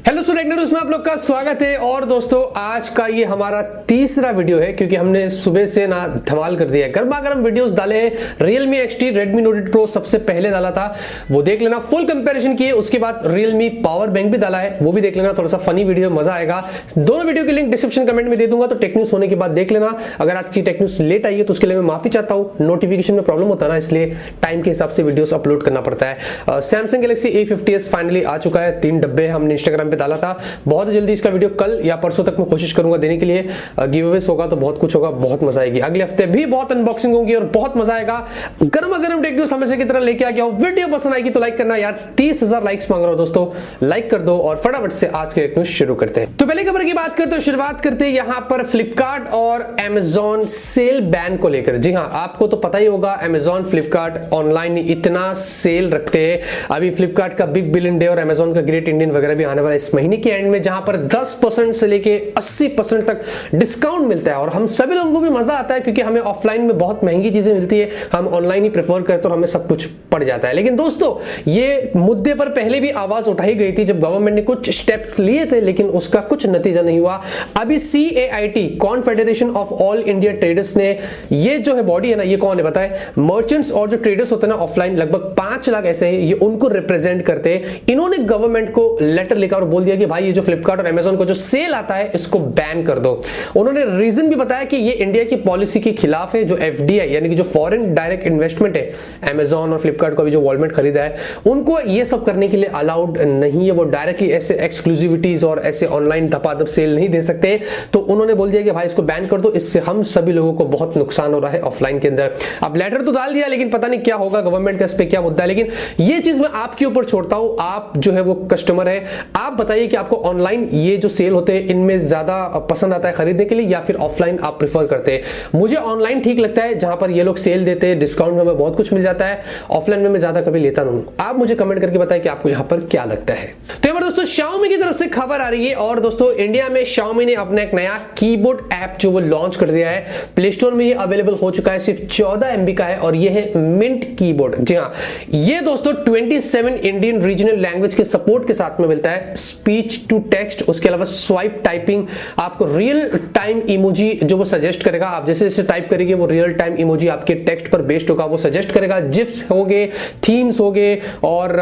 Hello टेक्नोरविव्यू में आप लोग का स्वागत है। और दोस्तों आज का ये हमारा तीसरा वीडियो है क्योंकि हमने सुबह से ना धमाल कर दिया है, गर्मा गर्म वीडियोस डाले हैं। Realme XT, Redmi Note 8 Pro सबसे पहले डाला था, वो देख लेना, फुल कंपैरिजन किए। उसके बाद Realme पावर बैंक भी डाला है, वो भी देख लेना, थोड़ा सा फनी वीडियो, मजा आएगा। दोनों वीडियो के लिंक डिस्क्रिप्शन कमेंट में दे दूंगा, तो टेक न्यूज होने के बाद देख लेना। अगर आज की टेक न्यूज लेट आई है तो उसके लिए मैं माफी चाहता हूँ, नोटिफिकेशन में प्रॉब्लम होता है ना, इसलिए टाइम के हिसाब से वीडियोस अपलोड करना पड़ता है। सैमसंग गैलेक्सी A50s फाइनली आ चुका है, 3 डब्बे हमने इंस्टाग्राम पे डाला था। बहुत जल्दी इसका वीडियो कल या परसों तक मैं कोशिश करूंगा देने के लिए। गिव अवेज होगा तो बहुत कुछ होगा, बहुत मजा आएगी। अगले हफ्ते भी बहुत अनबॉक्सिंग होगी और बहुत मजा आएगा। गर्मा गर्म टेक न्यूज हमेशा की तरह लेके आ गया हूं। वीडियो पसंद आएगी तो लाइक करना यार, 30,000 लाइक्स मांग रहा हूं दोस्तों, लाइक कर दो और फटाफट से आज के टेक न्यूज शुरू करते हैं। तो पहले खबर की बात करते हैं, शुरुआत करते हैं यहां पर फ्लिपकार्ट और अमेजॉन सेल बैन को लेकर। जी हां, आपको तो पता ही होगा अमेजॉन फ्लिपकार्ट ऑनलाइन इतना सेल रखते हैं। अभी फ्लिपकार्ट का बिग बिलियन डे और अमेजॉन का ग्रेट इंडियन वगैरह भी आने वाला है इस महीने के एंड में, जहां पर 10% से लेके 80% तक डिस्काउंट मिलता है। और हम सभी लोगों को भी मजा आता है क्योंकि हमें ऑफलाइन में बहुत महंगी चीजें मिलती है, हम ऑनलाइन ही प्रेफर करते हैं और हमें सब कुछ पड़ जाता है। लेकिन दोस्तों ये मुद्दे पर पहले भी आवाज उठाई गई थी जब गवर्नमेंट ने कुछ स्टेप्स लिए थे, लेकिन उसका कुछ नतीजा नहीं हुआ। अभी CAIT, confederation of all India traders ने, ये जो है बॉडी है ना, ये कौन है बताए, मर्चेंट्स और जो ट्रेडर्स होते हैं ना ऑफलाइन, लगभग 5 लाख ऐसे हैं, ये उनको रिप्रेजेंट करते हैं। इन्होंने गवर्नमेंट को लेटर लिखा और बोल दिया कि भाई ये जो फ्लिपकार्ट और अमेजॉन को जो सेल आता है इसको बैन कर दो। उन्होंने रीजन भी बताया कि ये इंडिया की पॉलिसी के खिलाफ है। जो FDI यानी कि जो फॉरेन डायरेक्ट इन्वेस्टमेंट है, अमेजॉन और फ्लिपकार्ट को भी जो वॉलमार्ट खरीदा है, उनको ये सब करने के लिए अलाउड नहीं है। वो डायरेक्टली ऐसे एक्सक्लूसिविटीज और ऐसे ऑनलाइन धपाधप सेल नहीं दे सकते। तो उन्होंने बोल दिया कि भाई इसको बैन कर दो, इससे हम सभी लोगों को बहुत नुकसान हो रहा है ऑफलाइन के अंदर। अब लेटर तो डाल दिया, लेकिन पता नहीं क्या होगा, गवर्नमेंट का इस पे क्या मुद्दा है। लेकिन ये चीज मैं आपके ऊपर छोड़ता हूं, आप जो है वो कस्टमर है, आप बताइए कि आपको ऑनलाइन ये जो सेल होते हैं इनमें ज्यादा पसंद आता है खरीदने के लिए या फिर ऑफलाइन आप प्रेफर करते हैं। मुझे ऑनलाइन ठीक लगता है, जहां पर ये लोग सेल देते हैं, डिस्काउंट में हमें बहुत कुछ मिल जाता है। ऑफलाइन में मैं ज्यादा कभी लेता नहीं। आप मुझे कमेंट करके बताएं कि आपको यहां पर क्या लगता है। तो यहाँ पर दोस्तों Xiaomi की तरफ से खबर आ रही है, और दोस्तों इंडिया में Xiaomi ने अपना एक नया कीबोर्ड ऐप जो वो लॉन्च कर दिया है। प्ले स्टोर में ये अवेलेबल हो चुका है, सिर्फ 14 MB का है और ये है मिंट कीबोर्ड। जी हाँ, ये दोस्तों 27 इंडियन रीजनल लैंग्वेज के सपोर्ट के साथ में मिलता है, स्पीच टू टेक्स्ट, उसके अलावा स्वाइप टाइपिंग, आपको रियल टाइम इमोजी जो वो सजेस्ट करेगा। आप जैसे जैसे टाइप करेंगे वो रियल टाइम इमोजी आपके टेक्स्ट पर बेस्ड होगा, वो सजेस्ट करेगा। जिप्स हो गए, थीम्स हो गए और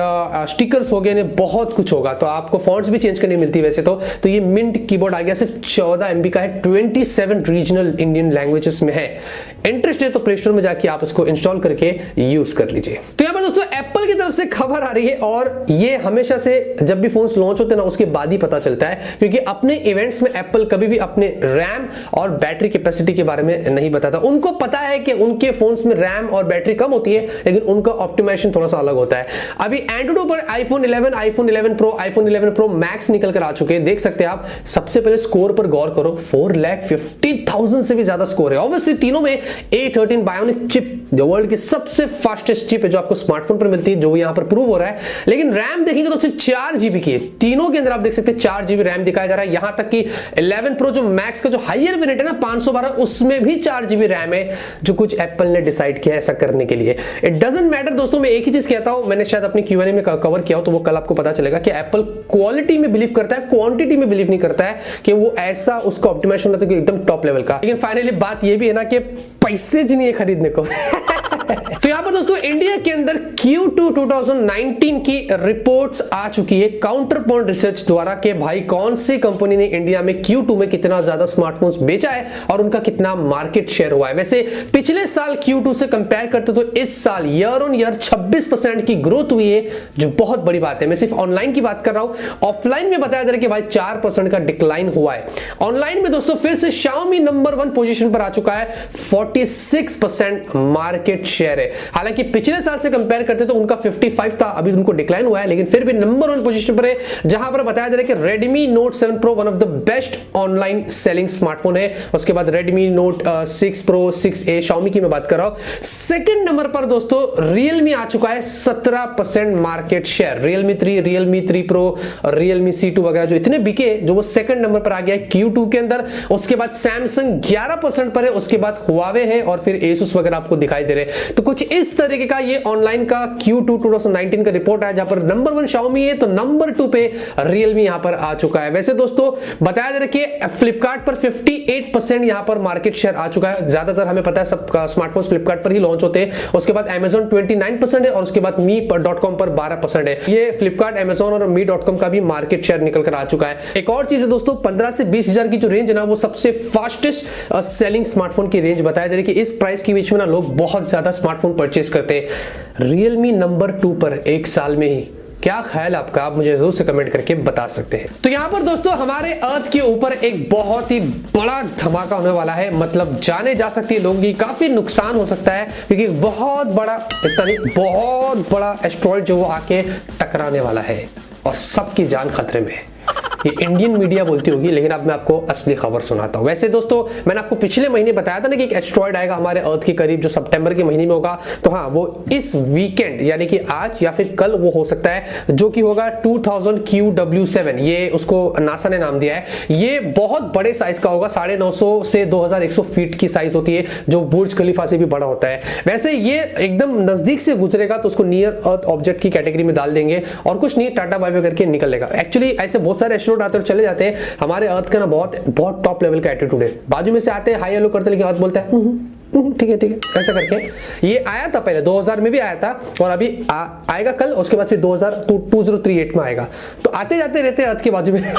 स्टिकर्स हो गए, बहुत कुछ होगा। तो आपको फॉन्ट्स भी चेंज करनी मिलती है वैसे तो ये मिंट कीबोर्ड आ गया, सिर्फ 14 MB का है, 27 रीजनल इंडियन लैंग्वेजेस में है। इंटरेस्ट है तो प्ले स्टोर में जाके आप इसको इंस्टॉल करके यूज कर लीजिए। तो यहां पर दोस्तों एप्पल की तरफ से खबर आ रही है, और ये हमेशा से जब भी फोन्स लॉन्च होते हैं ना उसके बाद ही पता चलता है, क्योंकि अपने इवेंट्स में एप्पल कभी भी अपने रैम और बैटरी कैपेसिटी के बारे में नहीं बताता। उनको पता है कि उनके फोन्स में रैम और बैटरी कम होती है, लेकिन उनका ऑप्टिमाइजेशन थोड़ा सा अलग होता है। अभी ANTUTU पर iPhone 11, iPhone 11 Pro, iPhone 11 Pro Max निकल कर आ चुके हैं, देख सकते हैं आप। सबसे पहले स्कोर पर गौर करो, 4,50,000 से भी ज्यादा स्कोर है। ऑब्वियसली तीनों में A13 बायोनिक चिप, जो वर्ल्ड की सबसे फास्टेस्ट चिप है, जो आपको स्मार्टफोन पर मिलती है, जो यहां पर प्रूव हो रहा है। लेकिन रैम देखेंगे तो सिर्फ 4 GB की है। तीनों के अंदर आप देख सकते हैं 4 GB रैम दिखाया जा रहा है। यहां तक कि 11 Pro जो मैक्स का जो हायर वेरिएंट है ना 512, उसमें भी 4 GB रैम है, जो कुछ एप्पल ने डिसाइड किया है ऐसा करने के लिए। इट डजंट मैटर दोस्तों, मैं एक ही चीज कहता हूं, मैंने शायद अपनी Q&A में कवर किया हो, तो वो कल आपको पता चलेगा कि एप्पल क्वालिटी में बिलीव करता है, क्वांटिटी में बिलीव नहीं करता है कि वो ऐसा उसका ऑप्टिमाइजेशन होता है कि एकदम टॉप लेवल का। लेकिन फाइनली बात ये भी है ना कि पैसे जी नहीं है खरीदने को। तो यहां पर दोस्तों इंडिया के अंदर Q2 2019 की रिपोर्ट्स आ चुकी है काउंटर पॉइंट रिसर्च द्वारा, कि भाई कौन सी कंपनी ने इंडिया में Q2 में कितना ज्यादा स्मार्टफोन्स बेचा है और उनका कितना मार्केट शेयर हुआ है। वैसे पिछले साल Q2 से कंपेयर करते तो इस साल ईयर ऑन ईयर 26% की ग्रोथ हुई है, जो बहुत बड़ी बात है। मैं सिर्फ ऑनलाइन की बात कर रहा हूं, ऑफलाइन में बताया जा रहा है कि भाई 4% का डिक्लाइन हुआ है। ऑनलाइन में दोस्तों फिर से Xiaomi नंबर 1 पोजीशन पर आ चुका है, 46% मार्केट शेयर है। हालांकि पिछले साल से कंपेयर करते तो उनका 55 था, अभी उनको डिक्लाइन हुआ है, लेकिन फिर भी नंबर 1 पोजीशन पर है। जहां पर बताया जा रहा है कि Redmi Note 7 Pro one of the best online selling smartphone है। उसके बाद Redmi Note 6 Pro, 6A, Xiaomi की मैं बात कर रहा हूं। सेकंड नंबर पर दोस्तों Realme आ चुका है, 17% market share. Realme 3, Realme 3 Pro, Realme C2 वगैरह जो इतने बिके, जो वो सेकंड नंबर पर आ गया है Q2 के अंदर। उसके बाद Samsung 11% पर है, उसके बाद Huawei है और फिर Asus वगैरह आपको दिखाई दे रहे हैं। तो कुछ इस तरीके का ये ऑनलाइन का Q2 2019 का रिपोर्ट है, जहां पर नंबर 1 Xiaomi है तो नंबर 2 पे Realme यहां पर आ चुका है। वैसे दोस्तों बताया जा रहा है कि फ्लिपकार्ट पर 58% यहां पर मार्केट शेयर आ चुका है। ज्यादातर हमें पता है सब स्मार्टफोन फ्लिपकार्ट पर ही लॉन्च होते हैं। उसके बाद Amazon 29% है और उसके बाद me.com पर 12% है। ये फ्लिपकार्ट, Amazon और me.com का भी मार्केट शेयर निकल कर आ चुका है। एक और चीज है दोस्तों, 15 से 20 हजार की जो रेंज है ना, वो सबसे फास्टेस्ट सेलिंग स्मार्टफोन की रेंज बताया जा रही है कि इस प्राइस के बीच में ना लोग बहुत ज्यादा स्मार्टफोन परचेस करते हैं। Realme नंबर 2 पर एक साल में ही। क्या ख्याल आपका, आप मुझे जरूर से कमेंट करके बता सकते हैं। तो यहां पर दोस्तों हमारे अर्थ के ऊपर एक बहुत ही बड़ा धमाका होने वाला है, मतलब जाने जा सकती है लोगों की काफी नुकसान हो सकता है, क्योंकि बहुत बड़ा, इतना नहीं बहुत बड़ा एस्टेरॉयड जो वो आके टकराने वाला है और सबकी जान खतरे में है। ये इंडियन मीडिया बोलती होगी, लेकिन अब मैं आपको असली खबर सुनाता हूं। वैसे दोस्तों मैंने आपको पिछले महीने बताया था ना कि एक एस्टेरॉयड आएगा हमारे अर्थ के करीब जो सितंबर के महीने में होगा। तो हाँ, वो इस वीकेंड यानी कि आज या फिर कल वो हो सकता है, जो कि होगा 2000 QW7। ये उसको नासा ने नाम दिया है। ये बहुत बड़े साइज का होगा, 950 से 2100 फीट की साइज होती है, जो बुर्ज खलीफा से भी बड़ा होता है। वैसे ये एकदम नजदीक से गुजरेगा तो उसको नियर अर्थ ऑब्जेक्ट की कैटेगरी में डाल देंगे और कुछ नहीं, टाटा बाय बाय करके निकल लेगा। एक्चुअली ऐसे बहुत सारे एस्टेरॉयड आते और चले जाते हैं। हमारे अर्थ का ना बहुत टॉप लेवल का एटीट्यूड है। बाजू में से आते हैं, हाई हेलो करते, लेकिन अर्थ बोलता है ठीक है ऐसा करके। ये आया था पहले 2000 में भी आया था और अभी आएगा कल, उसके बाद फिर 2038 में आएगा। तो आते जाते रहते हैं अर्थ के बाजू में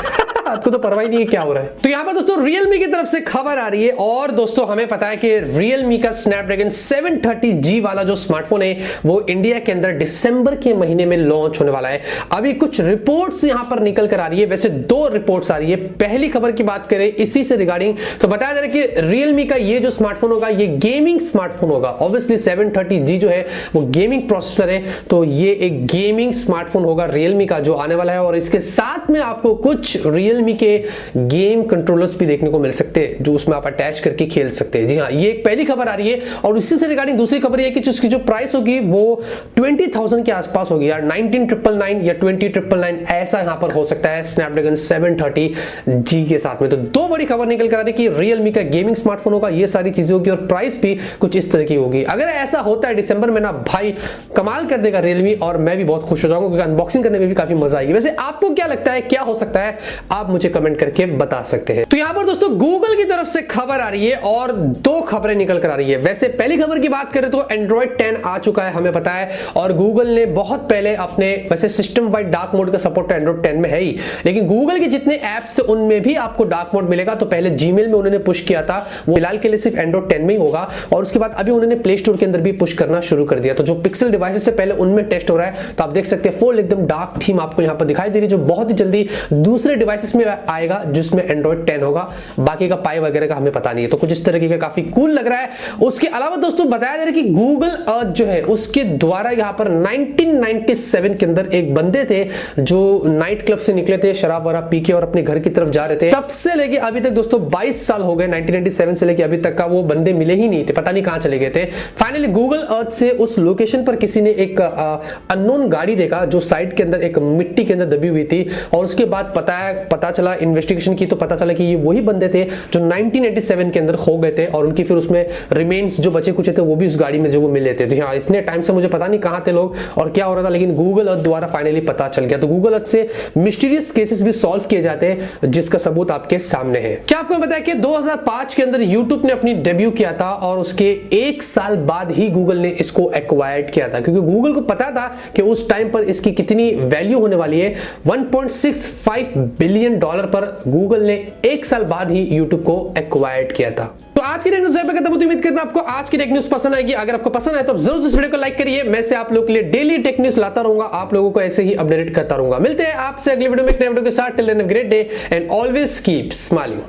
आपको तो परवाह ही नहीं है क्या हो रहा है। तो यहां पर दोस्तों Realme की तरफ से खबर आ रही है और दोस्तों हमें पता है कि Realme का Snapdragon 730G वाला जो स्मार्टफोन है वो इंडिया के अंदर दिसंबर के महीने में लॉन्च होने वाला है। अभी कुछ रिपोर्ट्स यहां पर निकल कर आ रही है, वैसे 2 रिपोर्ट्स आ रही है। पहली खबर की बात करें इसी से रिगार्डिंग, तो बताया जा रहा है कि Realme का ये जो स्मार्टफोन होगा ये गेमिंग स्मार्टफोन होगा। ऑब्वियसली 730G जो है वो गेमिंग प्रोसेसर है, तो ये एक गेमिंग स्मार्टफोन होगा Realme का जो आने वाला है। और इसके साथ में आपको कुछ Realme के गेम कंट्रोलर्स भी देखने को मिल सकते हैं, जो उसमें आप अटैच करके खेल सकते हैं। जी हाँ, ये एक पहली खबर आ रही है। और इसी से रिगार्डिंग दूसरी खबर ये कि उसकी जो प्राइस होगी वो 20,000 के आसपास होगी यार, 19,999 या 20,999 ऐसा यहां पर हो सकता है Snapdragon 730G के साथ में। तो 2 बड़ी खबर निकल कर आ रही है कि Realme का गेमिंग स्मार्टफोन होगा, ये सारी चीजें होगी और प्राइस भी कुछ इस तरह की होगी। अगर ऐसा होता है दिसंबर में ना, भाई कमाल कर देगा Realme और मैं भी बहुत खुश हो जाऊंगा, क्योंकि अनबॉक्सिंग करने में भी काफी मजा आएगी। वैसे आपको क्या लगता है, क्या हो सकता है, आप मुझे कमेंट करके बता सकते हैं। तो यहां पर दोस्तों गूगल की तरफ से खबर आ रही है और 2 खबरें निकल कर आ रही है। वैसे पहली खबर की बात करें तो Android 10 आ चुका है, हमें पता है, और गूगल ने बहुत पहले अपने, वैसे सिस्टम वाइड डार्क मोड का सपोर्ट Android 10 में है ही, लेकिन गूगल के जितने एप्स थे उनमें भी आपको डार्क मोड मिलेगा। तो पहले Gmail में उन्होंने पुश किया था, वो फिलहाल के लिए सिर्फ Android 10 में ही होगा, और उसके बाद अभी उन्होंने प्ले स्टोर के अंदर भी पुश करना शुरू कर दिया। तो जो पिक्सल डिवाइसेस से पहले उनमें टेस्ट हो रहा है, तो आप देख सकते हैं फुल एकदम डार्क थीम आपको यहां पर दिखाई दे रही है, जो बहुत ही जल्दी दूसरे डिवाइसेस में आएगा जिसमें Android 10 होगा। बाकी का पाई वगैरह का हमें पता नहीं है, तो कुछ इस तरीके का काफी कूल लग रहा है। उसके अलावा दोस्तों बताया जा रहा है कि गूगल अर्थ जो है उसके द्वारा यहां पर 1997 के अंदर एक बंदे थे जो नाइट क्लब से निकले थे, शराब वराब पी के और अपने घर की तरफ जा रहे थे। तब से लेके अभी तक दोस्तों 22 साल हो गए, 1997 से लेके अभी तक का वो बंदे मिले ही नहीं थे, पता नहीं कहां चले गए थे। फाइनली गूगल अर्थ से उस लोकेशन पर किसी ने एक अननोन गाड़ी देखा जो साइड के अंदर एक मिट्टी के अंदर दबी हुई थी, और उसके बाद पता चला, इन्वेस्टिगेशन की तो पता चला कि ये वही बंदे थे जो 1987 के अंदर खो गए थे, और उनकी फिर उसमें रिमेन्स जो बचे कुछ थे वो भी उस गाड़ी में जो वो मिले थे। तो हाँ, इतने टाइम से मुझे पता नहीं कहां थे लोग और क्या हो रहा था, लेकिन गूगल अर्थ द्वारा फाइनली पता चल गया। तो गूगल अर्थ से मिस्टीरियस केसेस भी सॉल्व किए जाते हैं, जिसका सबूत आपके सामने है। क्या आपको पता है कि 2005 के अंदर यूट्यूब ने अपनी डेब्यू किया था और उसके 1 साल बाद ही गूगल ने इसको एक्वायर्ड किया था, क्योंकि गूगल को पता था कि उस टाइम पर इसकी कितनी वैल्यू होने वाली है। $1.65 बिलियन पर गूगल ने 1 साल बाद ही यूट्यूब को एक्वायर्ड किया था। तो आज की टेक न्यूज़ पे खत्म होती है। उम्मीद करता हूं आपको आज की टेक न्यूज़ पसंद आएगी। अगर आपको पसंद आए तो जरूर इस वीडियो को लाइक करिए। मैं से आप लोगों के लिए डेली टेक न्यूज़ लाता रहूंगा, आप लोगों को ऐसे ही अपडेट करता रहूंगा। मिलते हैं आपसे अगले वीडियो में एक नए वीडियो के साथ। Till then have a great day and always keep smiling.